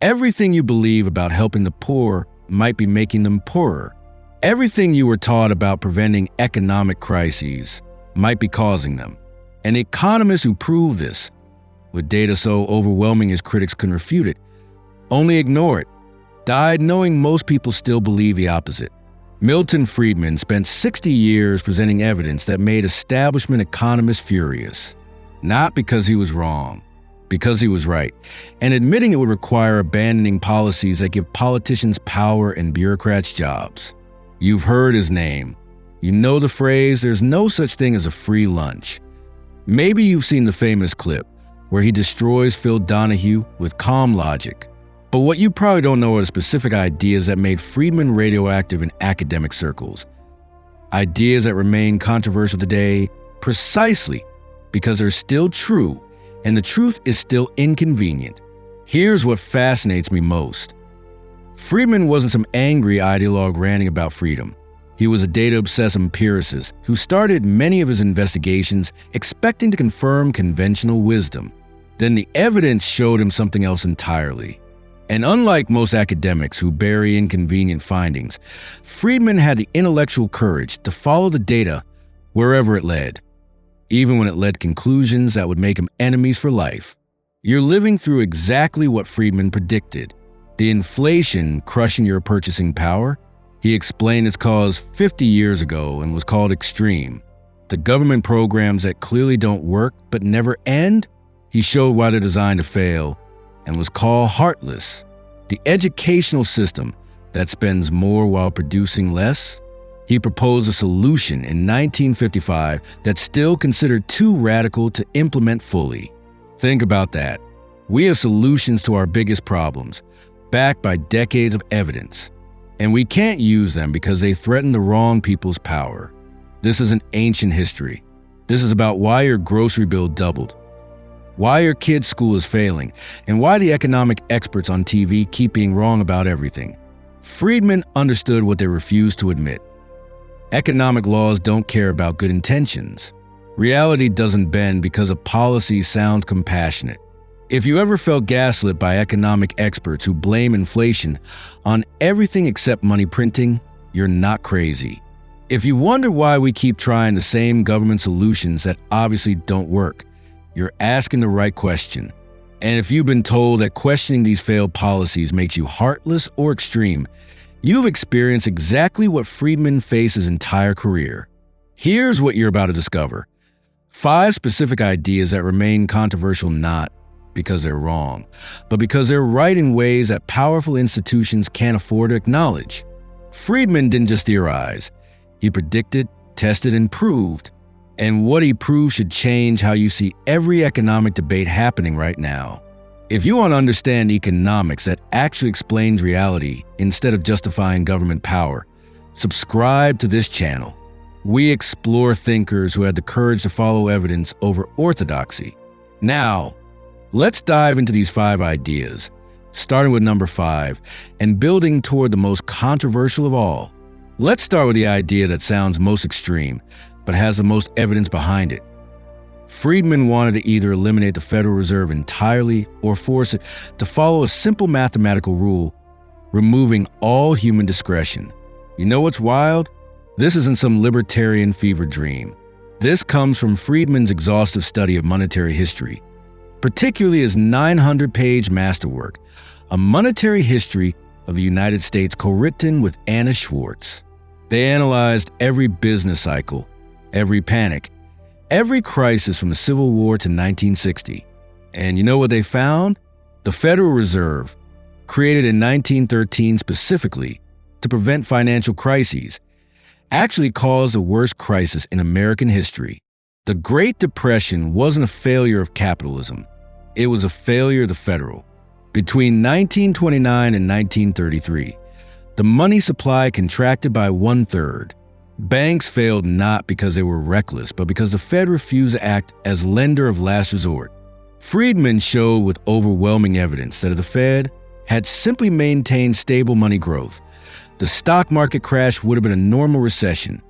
Everything you believe about helping the poor might be making them poorer. Everything you were taught about preventing economic crises might be causing them. And economists who prove this, with data so overwhelming his critics couldn't refute it, only ignore it, died knowing most people still believe the opposite. Milton Friedman spent 60 years presenting evidence that made establishment economists furious. Not because he was wrong, because he was right, and admitting it would require abandoning policies that give politicians power and bureaucrats jobs. You've heard his name. You know the phrase, there's no such thing as a free lunch. Maybe you've seen the famous clip where he destroys Phil Donahue with calm logic. But what you probably don't know are the specific ideas that made Friedman radioactive in academic circles. Ideas that remain controversial today precisely because they're still true, and the truth is still inconvenient. Here's what fascinates me most. Friedman wasn't some angry ideologue ranting about freedom. He was a data-obsessed empiricist who started many of his investigations expecting to confirm conventional wisdom. Then the evidence showed him something else entirely. And unlike most academics who bury inconvenient findings, Friedman had the intellectual courage to follow the data wherever it led, even when it led conclusions that would make him enemies for life. You're living through exactly what Friedman predicted. The inflation crushing your purchasing power. He explained its cause 50 years ago and was called extreme. The government programs that clearly don't work but never end. He showed why they're designed to fail and was called heartless. The educational system that spends more while producing less. He proposed a solution in 1955 that's still considered too radical to implement fully. Think about that. We have solutions to our biggest problems, backed by decades of evidence. And we can't use them because they threaten the wrong people's power. This is an ancient history. This is about why your grocery bill doubled, why your kid's school is failing, and why the economic experts on TV keep being wrong about everything. Friedman understood what they refused to admit. Economic laws don't care about good intentions. Reality doesn't bend because a policy sounds compassionate. If you ever felt gaslit by economic experts who blame inflation on everything except money printing, you're not crazy. If you wonder why we keep trying the same government solutions that obviously don't work, you're asking the right question. And if you've been told that questioning these failed policies makes you heartless or extreme, you've experienced exactly what Friedman faced his entire career. Here's what you're about to discover. 5 specific ideas that remain controversial not because they're wrong, but because they're right in ways that powerful institutions can't afford to acknowledge. Friedman didn't just theorize. He predicted, tested, and proved. And what he proved should change how you see every economic debate happening right now. If you want to understand economics that actually explains reality instead of justifying government power, subscribe to this channel. We explore thinkers who had the courage to follow evidence over orthodoxy. Now, let's dive into these 5 ideas, starting with number 5 and building toward the most controversial of all. Let's start with the idea that sounds most extreme, but has the most evidence behind it. Friedman wanted to either eliminate the Federal Reserve entirely or force it to follow a simple mathematical rule, removing all human discretion. You know what's wild? This isn't some libertarian fever dream. This comes from Friedman's exhaustive study of monetary history, particularly his 900-page masterwork, A Monetary History of the United States, co-written with Anna Schwartz. They analyzed every business cycle, every panic, every crisis from the Civil War to 1960. And you know what they found? The Federal Reserve, created in 1913 specifically to prevent financial crises, actually caused the worst crisis in American history. The Great Depression wasn't a failure of capitalism. It was a failure of the Federal. Between 1929 and 1933, the money supply contracted by 1/3. Banks failed not because they were reckless, but because the Fed refused to act as lender of last resort. Friedman showed with overwhelming evidence that if the Fed had simply maintained stable money growth, the stock market crash would have been a normal recession,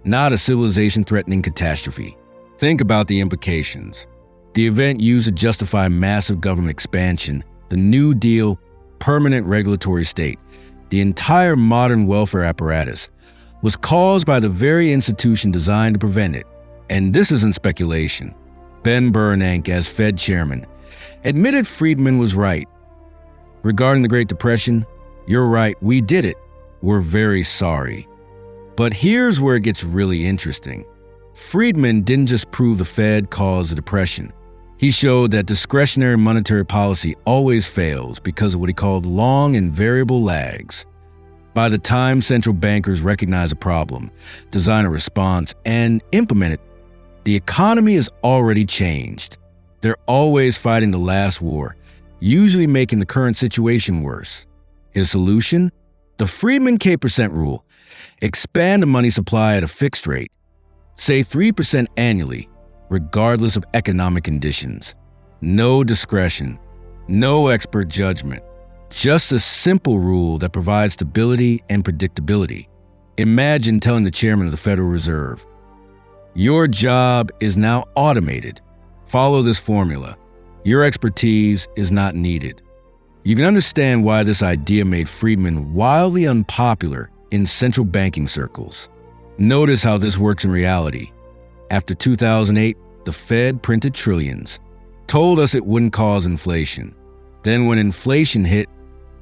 not a civilization-threatening catastrophe. Think about the implications. The event used to justify massive government expansion, the New Deal, permanent regulatory state, the entire modern welfare apparatus, was caused by the very institution designed to prevent it. And this isn't speculation. Ben Bernanke, as Fed chairman, admitted Friedman was right. Regarding the Great Depression, you're right, we did it. We're very sorry. But here's where it gets really interesting. Friedman didn't just prove the Fed caused the Depression. He showed that discretionary monetary policy always fails because of what he called long and variable lags. By the time central bankers recognize a problem, design a response, and implement it, the economy has already changed. They're always fighting the last war, usually making the current situation worse. His solution? The Friedman K% rule. Expand the money supply at a fixed rate, say 3% annually, regardless of economic conditions. No discretion, no expert judgment, just a simple rule that provides stability and predictability. Imagine telling the chairman of the Federal Reserve, "Your job is now automated. Follow this formula. Your expertise is not needed." You can understand why this idea made Friedman wildly unpopular in central banking circles. Notice how this works in reality. After 2008, the Fed printed trillions, told us it wouldn't cause inflation. Then when inflation hit,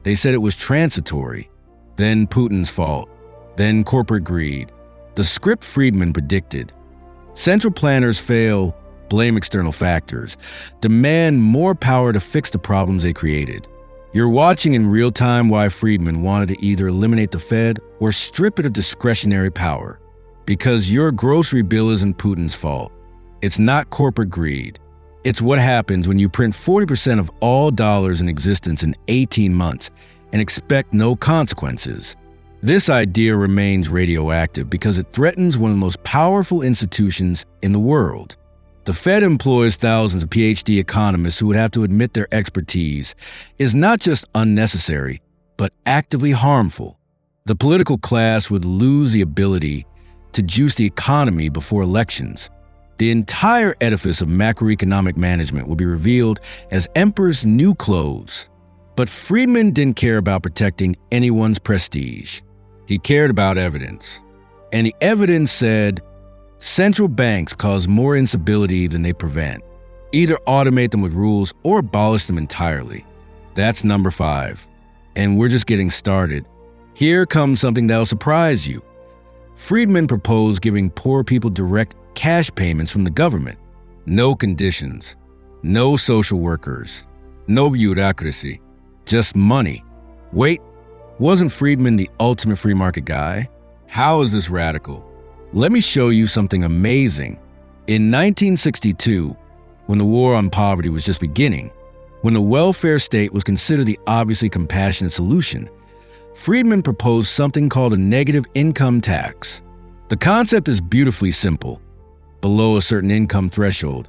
they said it was transitory. Then Putin's fault. Then corporate greed. The script Friedman predicted. Central planners fail, blame external factors, demand more power to fix the problems they created. You're watching in real time why Friedman wanted to either eliminate the Fed or strip it of discretionary power. Because your grocery bill isn't Putin's fault. It's not corporate greed. It's what happens when you print 40% of all dollars in existence in 18 months and expect no consequences. This idea remains radioactive because it threatens one of the most powerful institutions in the world. The Fed employs thousands of PhD economists who would have to admit their expertise is not just unnecessary, but actively harmful. The political class would lose the ability to juice the economy before elections. The entire edifice of macroeconomic management will be revealed as emperor's new clothes. But Friedman didn't care about protecting anyone's prestige. He cared about evidence. And the evidence said, central banks cause more instability than they prevent. Either automate them with rules or abolish them entirely. That's number 5. And we're just getting started. Here comes something that'll surprise you. Friedman proposed giving poor people direct cash payments from the government. No conditions, no social workers, no bureaucracy, just money. Wait, wasn't Friedman the ultimate free market guy? How is this radical? Let me show you something amazing. In 1962, when the war on poverty was just beginning, when the welfare state was considered the obviously compassionate solution, Friedman proposed something called a negative income tax. The concept is beautifully simple. Below a certain income threshold,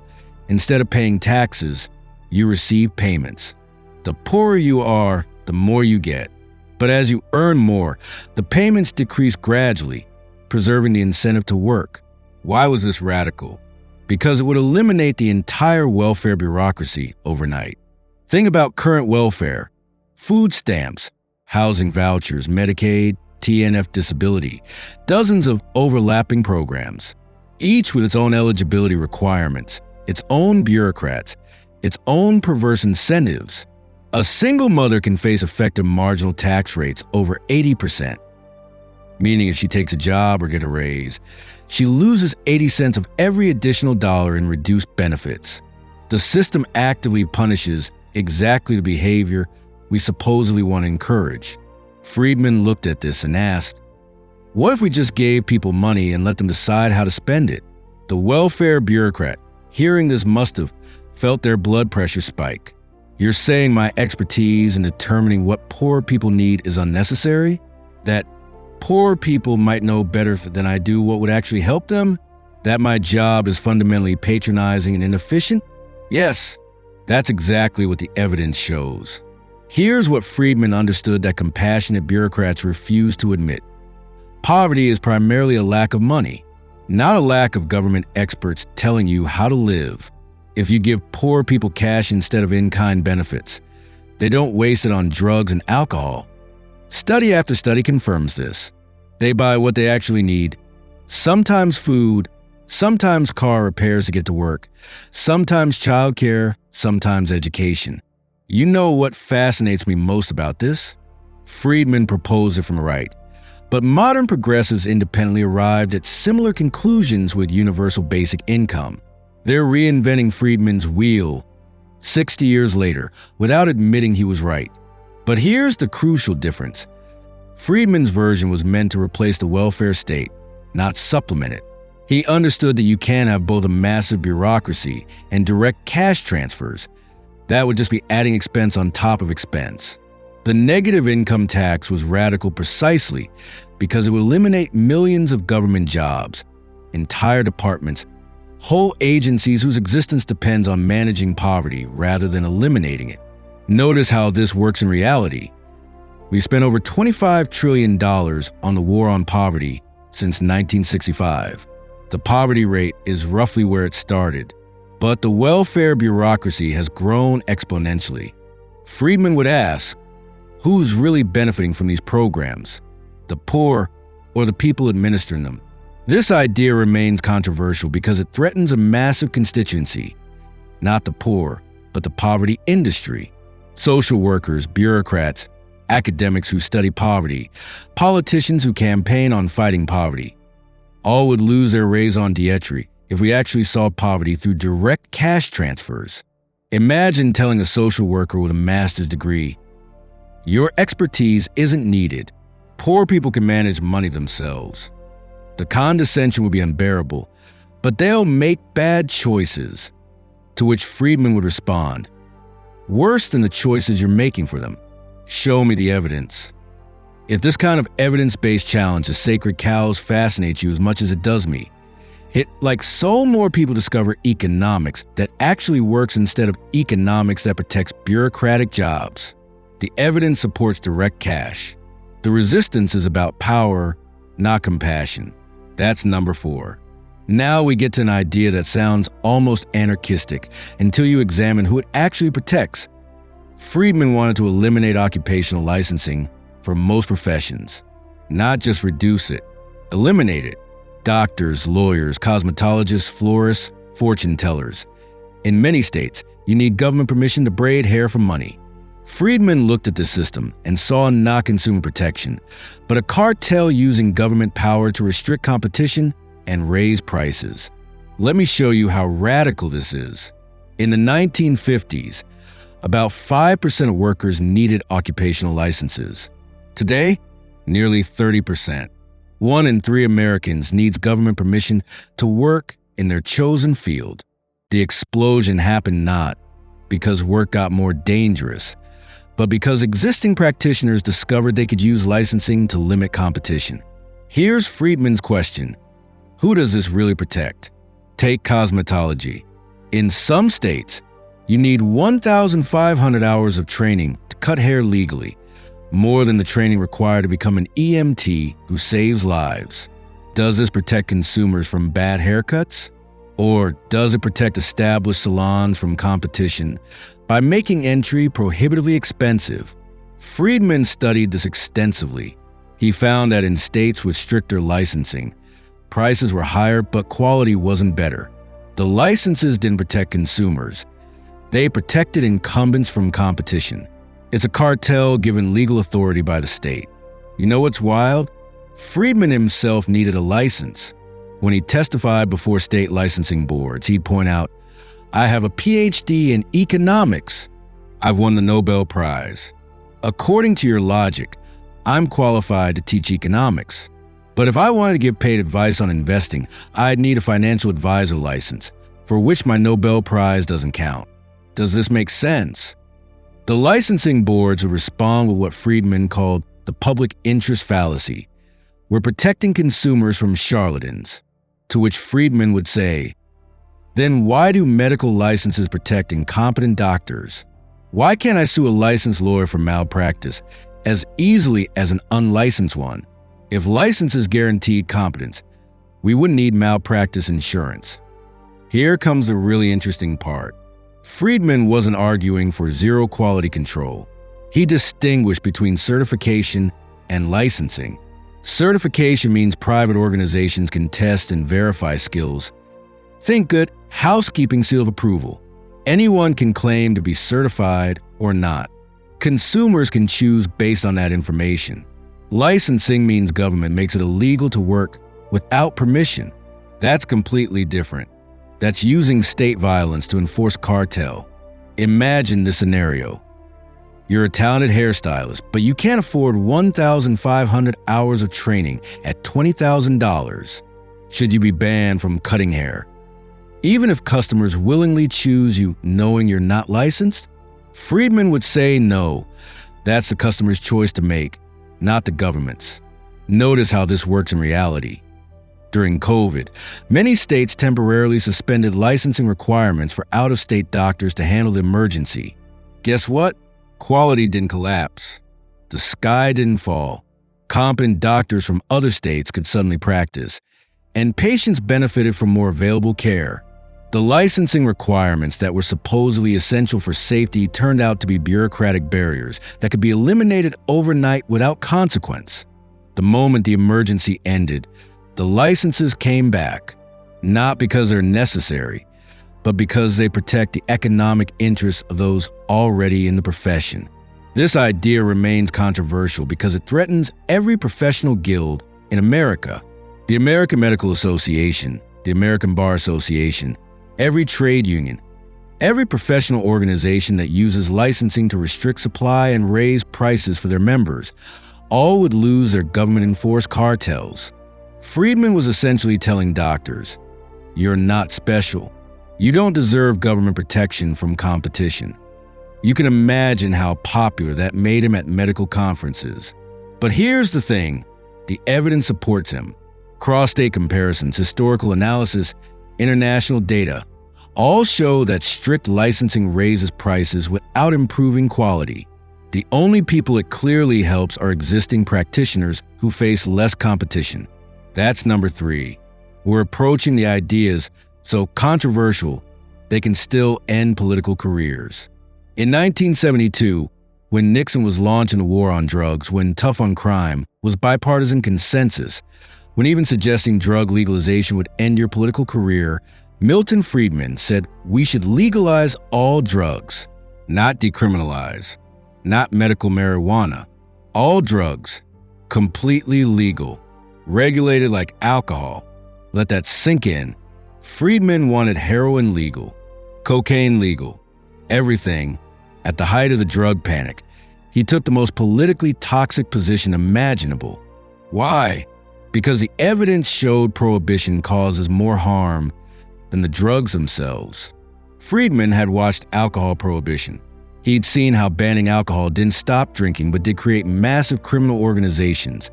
instead of paying taxes, you receive payments. The poorer you are, the more you get. But as you earn more, the payments decrease gradually, preserving the incentive to work. Why was this radical? Because it would eliminate the entire welfare bureaucracy overnight. Think about current welfare, food stamps, housing vouchers, Medicaid, TNF disability, dozens of overlapping programs, each with its own eligibility requirements, its own bureaucrats, its own perverse incentives. A single mother can face effective marginal tax rates over 80%, meaning if she takes a job or gets a raise, she loses 80 cents of every additional dollar in reduced benefits. The system actively punishes exactly the behavior we supposedly want to encourage. Friedman looked at this and asked, what if we just gave people money and let them decide how to spend it? The welfare bureaucrat, hearing this, must have felt their blood pressure spike. You're saying my expertise in determining what poor people need is unnecessary? That poor people might know better than I do what would actually help them? That my job is fundamentally patronizing and inefficient? Yes, that's exactly what the evidence shows. Here's what Friedman understood that compassionate bureaucrats refuse to admit. Poverty is primarily a lack of money, not a lack of government experts telling you how to live. If you give poor people cash instead of in-kind benefits, They don't waste it on drugs and alcohol. Study after study confirms this. They buy what they actually need. Sometimes food, sometimes car repairs to get to work, sometimes childcare, sometimes education. You know what fascinates me most about this? Friedman proposed it from the right, but modern progressives independently arrived at similar conclusions with universal basic income. They're reinventing Friedman's wheel 60 years later without admitting he was right. But here's the crucial difference. Friedman's version was meant to replace the welfare state, not supplement it. He understood that you can't have both a massive bureaucracy and direct cash transfers. That would just be adding expense on top of expense. The negative income tax was radical precisely because it would eliminate millions of government jobs, entire departments, whole agencies whose existence depends on managing poverty rather than eliminating it. Notice how this works in reality. We spent over $25 trillion on the war on poverty since 1965. The poverty rate is roughly where it started, but the welfare bureaucracy has grown exponentially. Friedman would ask, who's really benefiting from these programs? The poor or the people administering them? This idea remains controversial because it threatens a massive constituency, not the poor, but the poverty industry. Social workers, bureaucrats, academics who study poverty, politicians who campaign on fighting poverty. All would lose their raison d'etre if we actually solved poverty through direct cash transfers. Imagine telling a social worker with a master's degree, your expertise isn't needed. Poor people can manage money themselves. The condescension would be unbearable, but they'll make bad choices. To which Friedman would respond, worse than the choices you're making for them. Show me the evidence. If this kind of evidence-based challenge to sacred cows fascinates you as much as it does me, hit like so more people discover economics that actually works instead of economics that protects bureaucratic jobs. The evidence supports direct cash. The resistance is about power, not compassion. That's number 4. Now we get to an idea that sounds almost anarchistic until you examine who it actually protects. Friedman wanted to eliminate occupational licensing for most professions, not just reduce it, eliminate it. Doctors, lawyers, cosmetologists, florists, fortune tellers. In many states, you need government permission to braid hair for money. Friedman looked at the system and saw not consumer protection, but a cartel using government power to restrict competition and raise prices. Let me show you how radical this is. In the 1950s, about 5% of workers needed occupational licenses. Today, nearly 30%. 1 in 3 Americans needs government permission to work in their chosen field. The explosion happened not because work got more dangerous, but because existing practitioners discovered they could use licensing to limit competition. Here's Friedman's question. Who does this really protect? Take cosmetology. In some states, you need 1,500 hours of training to cut hair legally, more than the training required to become an EMT who saves lives. Does this protect consumers from bad haircuts? Or does it protect established salons from competition by making entry prohibitively expensive? Friedman studied this extensively. He found that in states with stricter licensing, prices were higher but quality wasn't better. The licenses didn't protect consumers. They protected incumbents from competition. It's a cartel given legal authority by the state. You know what's wild? Friedman himself needed a license. When he testified before state licensing boards, he'd point out, I have a PhD in economics. I've won the Nobel Prize. According to your logic, I'm qualified to teach economics. But if I wanted to give paid advice on investing, I'd need a financial advisor license, for which my Nobel Prize doesn't count. Does this make sense? The licensing boards would respond with what Friedman called the public interest fallacy. We're protecting consumers from charlatans. To which Friedman would say, then why do medical licenses protect incompetent doctors? Why can't I sue a licensed lawyer for malpractice as easily as an unlicensed one? If licenses guaranteed competence, we wouldn't need malpractice insurance. Here comes the really interesting part. Friedman wasn't arguing for zero quality control. He distinguished between certification and licensing. Certification means private organizations can test and verify skills. Think good housekeeping seal of approval. Anyone can claim to be certified or not. Consumers can choose based on that information. Licensing means government makes it illegal to work without permission. That's completely different. That's using state violence to enforce cartel. Imagine this scenario. You're a talented hairstylist, but you can't afford 1,500 hours of training at $20,000. Should you be banned from cutting hair? Even if customers willingly choose you knowing you're not licensed? Friedman would say no. That's the customer's choice to make, not the government's. Notice how this works in reality. During COVID, many states temporarily suspended licensing requirements for out-of-state doctors to handle the emergency. Guess what? Quality didn't collapse. The sky didn't fall. Competent doctors from other states could suddenly practice, and patients benefited from more available care. The licensing requirements that were supposedly essential for safety turned out to be bureaucratic barriers that could be eliminated overnight without consequence. The moment the emergency ended, the licenses came back, not because they're necessary, but because they protect the economic interests of those already in the profession. This idea remains controversial because it threatens every professional guild in America. The American Medical Association, the American Bar Association, every trade union, every professional organization that uses licensing to restrict supply and raise prices for their members, all would lose their government-enforced cartels. Friedman was essentially telling doctors, you're not special. You don't deserve government protection from competition. You can imagine how popular that made him at medical conferences. But here's the thing, the evidence supports him. Cross-state comparisons, historical analysis, international data, all show that strict licensing raises prices without improving quality. The only people it clearly helps are existing practitioners who face less competition. That's number 3. We're approaching the ideas so controversial they can still end political careers. In 1972, when Nixon was launching the war on drugs, when tough on crime was bipartisan consensus, when even suggesting drug legalization would end your political career, Milton Friedman said we should legalize all drugs, not decriminalize, not medical marijuana. All drugs, completely legal, regulated like alcohol. Let that sink in. Friedman wanted heroin legal, cocaine legal, everything. At the height of the drug panic, he took the most politically toxic position imaginable. Why? Because the evidence showed prohibition causes more harm than the drugs themselves. Friedman had watched alcohol prohibition. He'd seen how banning alcohol didn't stop drinking but did create massive criminal organizations,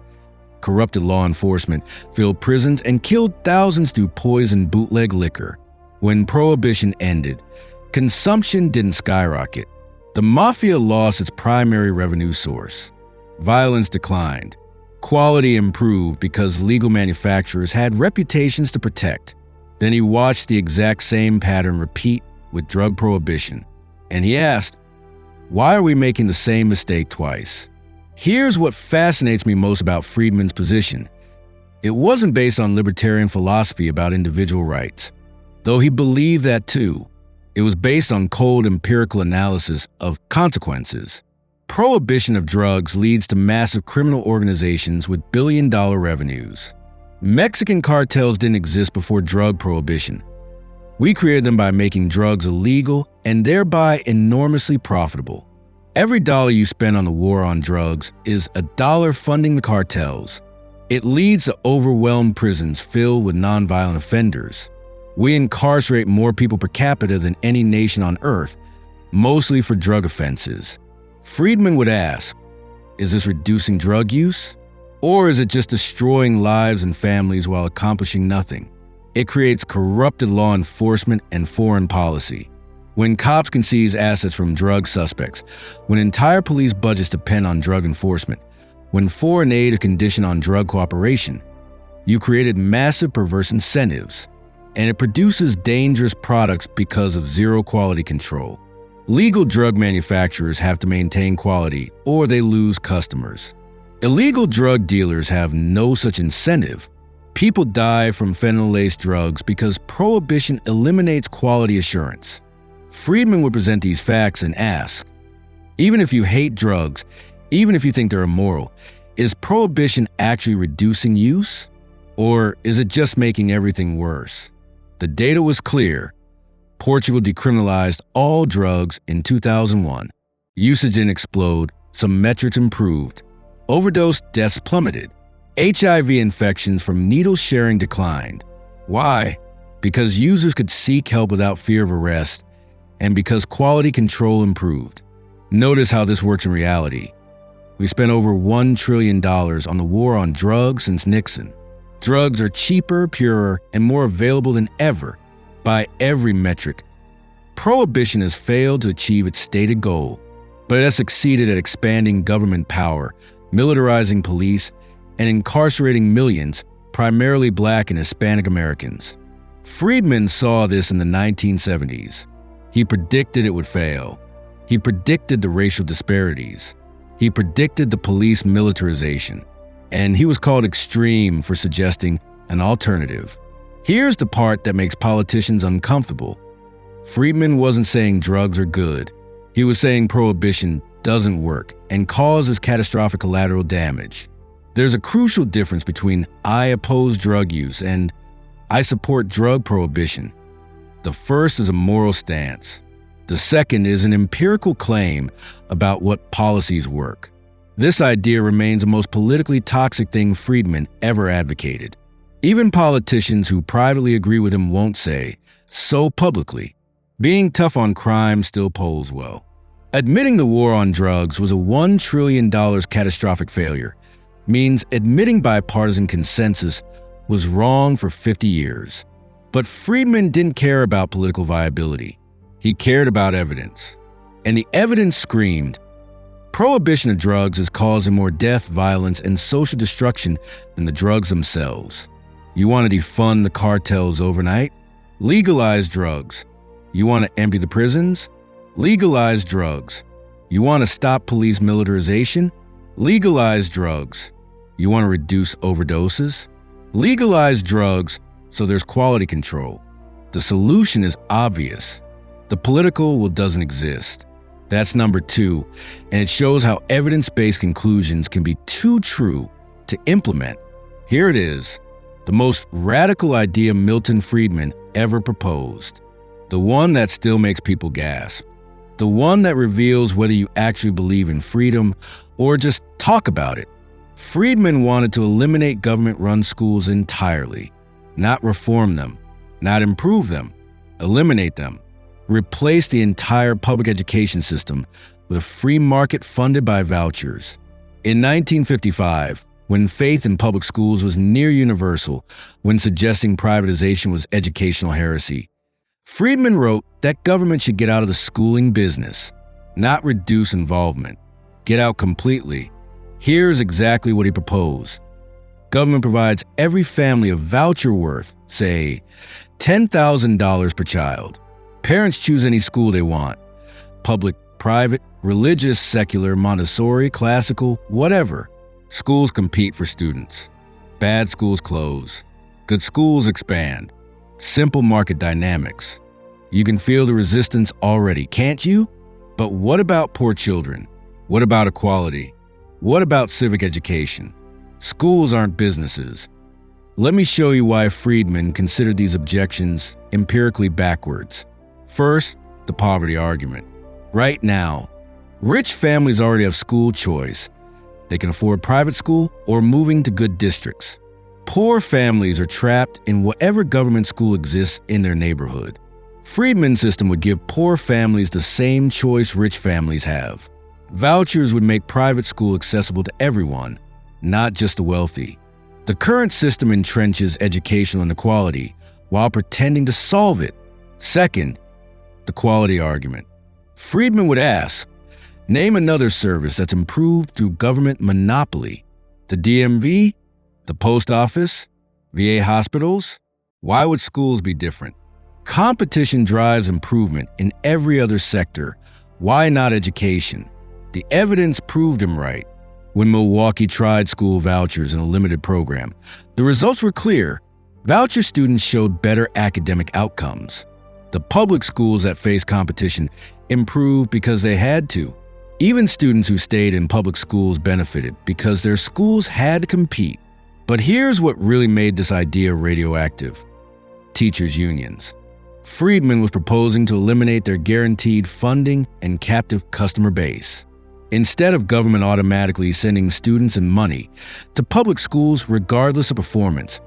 corrupted law enforcement, filled prisons, and killed thousands through poisoned bootleg liquor. When prohibition ended, consumption didn't skyrocket. The mafia lost its primary revenue source. Violence declined. Quality improved because legal manufacturers had reputations to protect. Then he watched the exact same pattern repeat with drug prohibition. And he asked, why are we making the same mistake twice? Here's what fascinates me most about Friedman's position. It wasn't based on libertarian philosophy about individual rights, though he believed that too. It was based on cold empirical analysis of consequences. Prohibition of drugs leads to massive criminal organizations with billion-dollar revenues. Mexican cartels didn't exist before drug prohibition. We created them by making drugs illegal and thereby enormously profitable. Every dollar you spend on the war on drugs is a dollar funding the cartels. It leads to overwhelmed prisons filled with nonviolent offenders. We incarcerate more people per capita than any nation on earth, mostly for drug offenses. Friedman would ask, is this reducing drug use? Or is it just destroying lives and families while accomplishing nothing? It creates corrupted law enforcement and foreign policy. When cops can seize assets from drug suspects, when entire police budgets depend on drug enforcement, when foreign aid is conditioned on drug cooperation, you created massive perverse incentives, and it produces dangerous products because of zero quality control. Legal drug manufacturers have to maintain quality or they lose customers. Illegal drug dealers have no such incentive. People die from fentanyl-laced drugs because prohibition eliminates quality assurance. Friedman would present these facts and ask, even if you hate drugs, even if you think they're immoral, is prohibition actually reducing use? Or is it just making everything worse? The data was clear. Portugal decriminalized all drugs in 2001. Usage didn't explode, some metrics improved. Overdose deaths plummeted. HIV infections from needle sharing declined. Why? Because users could seek help without fear of arrest, and because quality control improved. Notice how this works in reality. We spent over $1 trillion on the war on drugs since Nixon. Drugs are cheaper, purer, and more available than ever by every metric. Prohibition has failed to achieve its stated goal, but it has succeeded at expanding government power, militarizing police, and incarcerating millions, primarily Black and Hispanic Americans. Friedman saw this in the 1970s. He predicted it would fail. He predicted the racial disparities. He predicted the police militarization. And he was called extreme for suggesting an alternative. Here's the part that makes politicians uncomfortable. Friedman wasn't saying drugs are good. He was saying prohibition doesn't work and causes catastrophic collateral damage. There's a crucial difference between I oppose drug use and I support drug prohibition. The first is a moral stance. The second is an empirical claim about what policies work. This idea remains the most politically toxic thing Friedman ever advocated. Even politicians who privately agree with him won't say so publicly. Being tough on crime still polls well. Admitting the war on drugs was a $1 trillion catastrophic failure means admitting bipartisan consensus was wrong for 50 years. But Friedman didn't care about political viability. He cared about evidence. And the evidence screamed, prohibition of drugs is causing more death, violence, and social destruction than the drugs themselves. You want to defund the cartels overnight? Legalize drugs. You want to empty the prisons? Legalize drugs. You want to stop police militarization? Legalize drugs. You want to reduce overdoses? Legalize drugs so there's quality control. The solution is obvious. The political doesn't exist. That's number two, and it shows how evidence-based conclusions can be too true to implement. Here it is, the most radical idea Milton Friedman ever proposed. The one that still makes people gasp. The one that reveals whether you actually believe in freedom or just talk about it. Friedman wanted to eliminate government-run schools entirely, not reform them, not improve them, eliminate them. Replace the entire public education system with a free market funded by vouchers. In 1955, when faith in public schools was near universal, when suggesting privatization was educational heresy, Friedman wrote that government should get out of the schooling business, not reduce involvement. Get out completely. Here's exactly what he proposed. Government provides every family a voucher worth, say, $10,000 per child. Parents choose any school they want. Public, private, religious, secular, Montessori, classical, whatever. Schools compete for students. Bad schools close. Good schools expand. Simple market dynamics. You can feel the resistance already, can't you? But what about poor children? What about equality? What about civic education? Schools aren't businesses. Let me show you why Friedman considered these objections empirically backwards. First, the poverty argument. Right now, rich families already have school choice. They can afford private school or moving to good districts. Poor families are trapped in whatever government school exists in their neighborhood. Friedman's system would give poor families the same choice rich families have. Vouchers would make private school accessible to everyone, not just the wealthy. The current system entrenches educational inequality while pretending to solve it. Second, the quality argument. Friedman would ask, name another service that's improved through government monopoly. The DMV? The post office? VA hospitals? Why would schools be different? Competition drives improvement in every other sector. Why not education? The evidence proved him right. When Milwaukee tried school vouchers in a limited program, the results were clear. Voucher students showed better academic outcomes. The public schools that faced competition improved because they had to. Even students who stayed in public schools benefited because their schools had to compete. But here's what really made this idea radioactive: teachers' unions. Friedman was proposing to eliminate their guaranteed funding and captive customer base. Instead of government automatically sending students and money to public schools regardless of performance,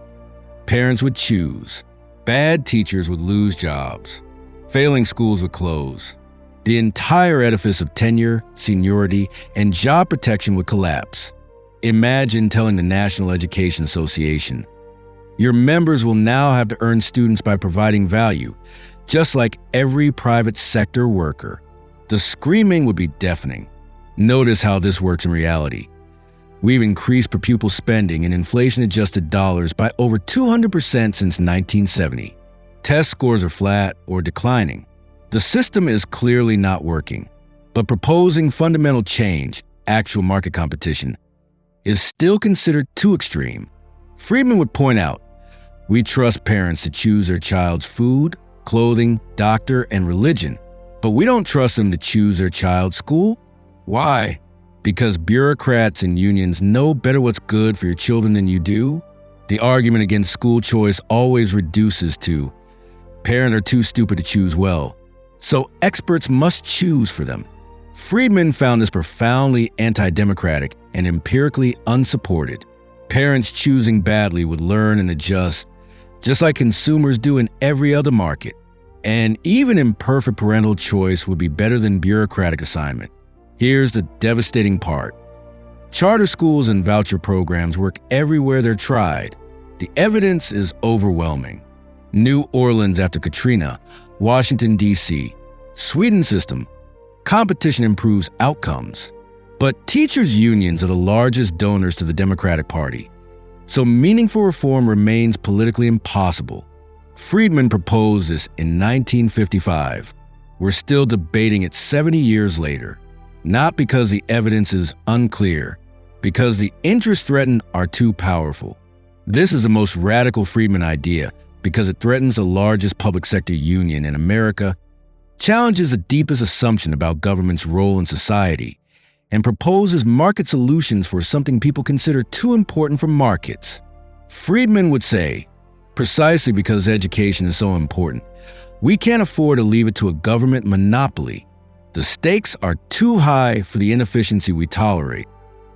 parents would choose. Bad teachers would lose jobs. Failing schools would close. The entire edifice of tenure, seniority, and job protection would collapse. Imagine telling the National Education Association, "Your members will now have to earn students by providing value, just like every private sector worker." The screaming would be deafening. Notice how this works in reality. We've increased per pupil spending in inflation-adjusted dollars by over 200% since 1970. Test scores are flat or declining. The system is clearly not working. But proposing fundamental change, actual market competition, is still considered too extreme. Friedman would point out, "We trust parents to choose their child's food, clothing, doctor, and religion, but we don't trust them to choose their child's school." Why? Because bureaucrats and unions know better what's good for your children than you do? The argument against school choice always reduces to, parents are too stupid to choose well, so experts must choose for them. Friedman found this profoundly anti-democratic and empirically unsupported. Parents choosing badly would learn and adjust, just like consumers do in every other market. And even imperfect parental choice would be better than bureaucratic assignment. Here's the devastating part. Charter schools and voucher programs work everywhere they're tried. The evidence is overwhelming. New Orleans after Katrina, Washington, D.C., Sweden system. Competition improves outcomes. But teachers' unions are the largest donors to the Democratic Party. So meaningful reform remains politically impossible. Friedman proposed this in 1955. We're still debating it 70 years later. Not because the evidence is unclear, because the interests threatened are too powerful. This is the most radical Friedman idea because it threatens the largest public sector union in America, challenges the deepest assumption about government's role in society, and proposes market solutions for something people consider too important for markets. Friedman would say, precisely because education is so important, we can't afford to leave it to a government monopoly. The stakes are too high for the inefficiency we tolerate.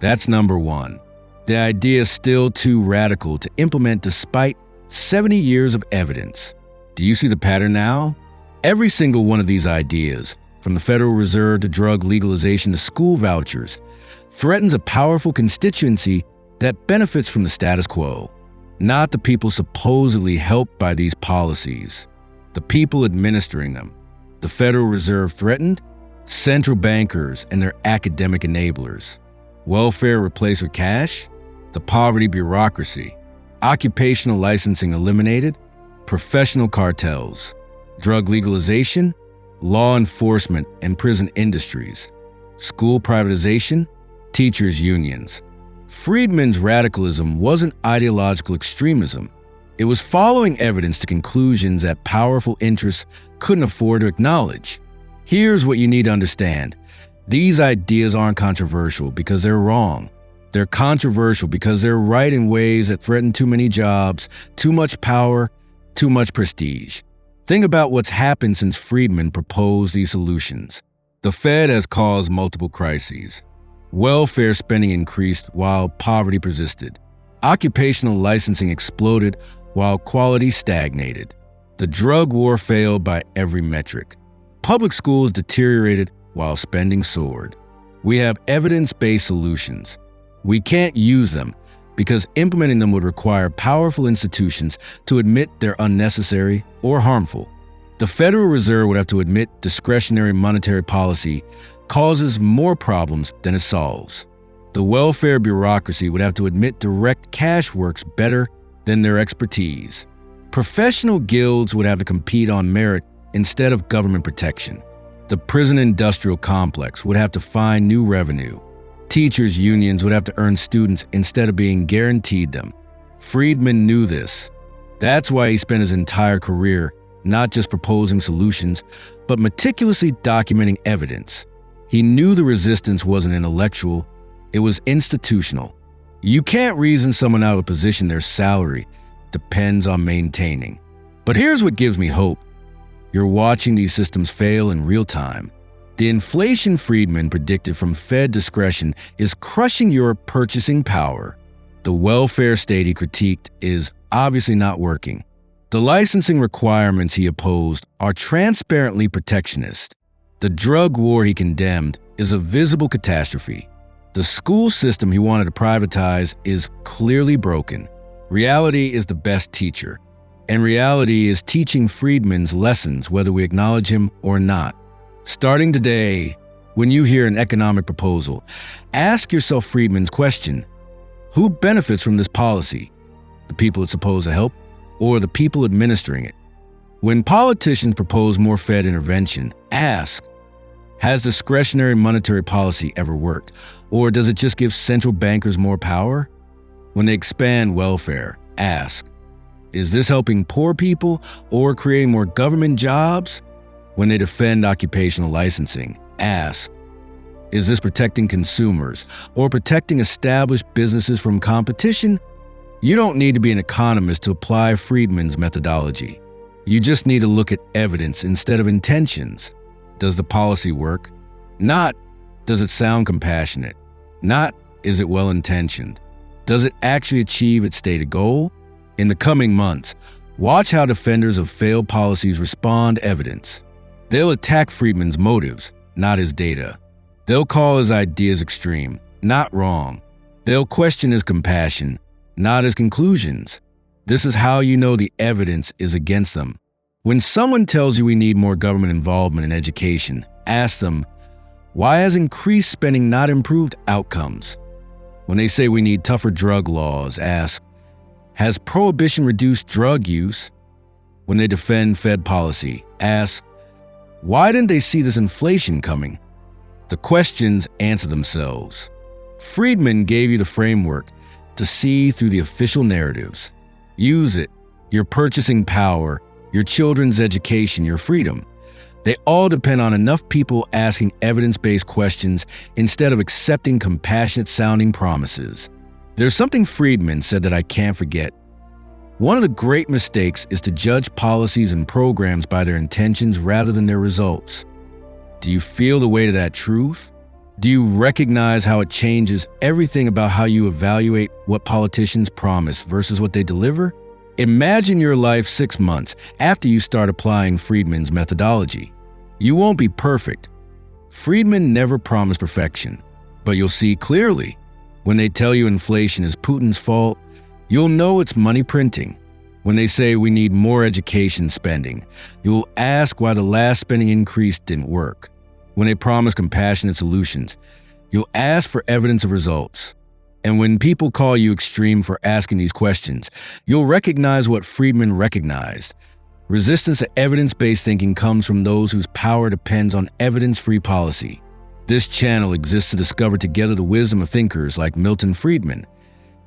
That's number one. The idea is still too radical to implement despite 70 years of evidence. Do you see the pattern now? Every single one of these ideas, from the Federal Reserve to drug legalization to school vouchers, threatens a powerful constituency that benefits from the status quo, not the people supposedly helped by these policies, the people administering them. The Federal Reserve threatened, central bankers and their academic enablers. Welfare replaced with cash, the poverty bureaucracy. Occupational licensing eliminated, professional cartels. Drug legalization, law enforcement and prison industries. School privatization, teachers' unions. Friedman's radicalism wasn't ideological extremism. It was following evidence to conclusions that powerful interests couldn't afford to acknowledge. Here's what you need to understand. These ideas aren't controversial because they're wrong. They're controversial because they're right in ways that threaten too many jobs, too much power, too much prestige. Think about what's happened since Friedman proposed these solutions. The Fed has caused multiple crises. Welfare spending increased while poverty persisted. Occupational licensing exploded while quality stagnated. The drug war failed by every metric. Public schools deteriorated while spending soared. We have evidence-based solutions. We can't use them because implementing them would require powerful institutions to admit they're unnecessary or harmful. The Federal Reserve would have to admit discretionary monetary policy causes more problems than it solves. The welfare bureaucracy would have to admit direct cash works better than their expertise. Professional guilds would have to compete on merit instead of government protection. The prison industrial complex would have to find new revenue. Teachers' unions would have to earn students instead of being guaranteed them. Friedman knew this. That's why he spent his entire career not just proposing solutions, but meticulously documenting evidence. He knew the resistance wasn't intellectual, it was institutional. You can't reason someone out of a position their salary depends on maintaining. But here's what gives me hope. You're watching these systems fail in real time. The inflation Friedman predicted from Fed discretion is crushing your purchasing power. The welfare state he critiqued is obviously not working. The licensing requirements he opposed are transparently protectionist. The drug war he condemned is a visible catastrophe. The school system he wanted to privatize is clearly broken. Reality is the best teacher, and reality is teaching Friedman's lessons whether we acknowledge him or not. Starting today, when you hear an economic proposal, ask yourself Friedman's question: who benefits from this policy? The people it's supposed to help, or the people administering it? When politicians propose more Fed intervention, ask, has discretionary monetary policy ever worked, or does it just give central bankers more power? When they expand welfare, ask, is this helping poor people or creating more government jobs? When they defend occupational licensing, ask, is this protecting consumers or protecting established businesses from competition? You don't need to be an economist to apply Friedman's methodology. You just need to look at evidence instead of intentions. Does the policy work? Not, does it sound compassionate? Not, is it well-intentioned? Does it actually achieve its stated goal? In the coming months, watch how defenders of failed policies respond to evidence. They'll attack Friedman's motives, not his data. They'll call his ideas extreme, not wrong. They'll question his compassion, not his conclusions. This is how you know the evidence is against them. When someone tells you we need more government involvement in education, ask them, why has increased spending not improved outcomes? When they say we need tougher drug laws, ask, has prohibition reduced drug use? When they defend Fed policy, ask, why didn't they see this inflation coming? The questions answer themselves. Friedman gave you the framework to see through the official narratives. Use it. Your purchasing power, your children's education, your freedom. They all depend on enough people asking evidence-based questions instead of accepting compassionate-sounding promises. There's something Friedman said that I can't forget. One of the great mistakes is to judge policies and programs by their intentions rather than their results. Do you feel the weight of that truth? Do you recognize how it changes everything about how you evaluate what politicians promise versus what they deliver? Imagine your life 6 months after you start applying Friedman's methodology. You won't be perfect. Friedman never promised perfection, but you'll see clearly. When they tell you inflation is Putin's fault, you'll know it's money printing. When they say we need more education spending, you'll ask why the last spending increase didn't work. When they promise compassionate solutions, you'll ask for evidence of results. And when people call you extreme for asking these questions, you'll recognize what Friedman recognized. Resistance to evidence-based thinking comes from those whose power depends on evidence-free policy. This channel exists to discover together the wisdom of thinkers like Milton Friedman,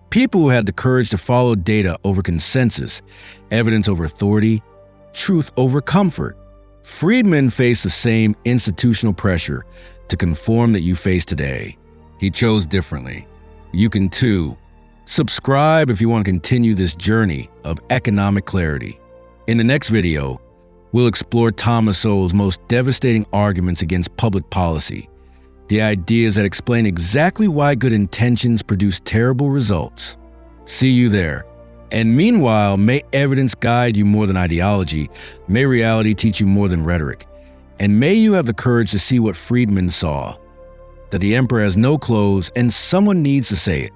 people who had the courage to follow data over consensus, evidence over authority, truth over comfort. Friedman faced the same institutional pressure to conform that you face today. He chose differently. You can too. Subscribe if you want to continue this journey of economic clarity. In the next video, we'll explore Thomas Sowell's most devastating arguments against public policy, the ideas that explain exactly why good intentions produce terrible results. See you there. And meanwhile, may evidence guide you more than ideology, may reality teach you more than rhetoric, and may you have the courage to see what Friedman saw, that the emperor has no clothes and someone needs to say it.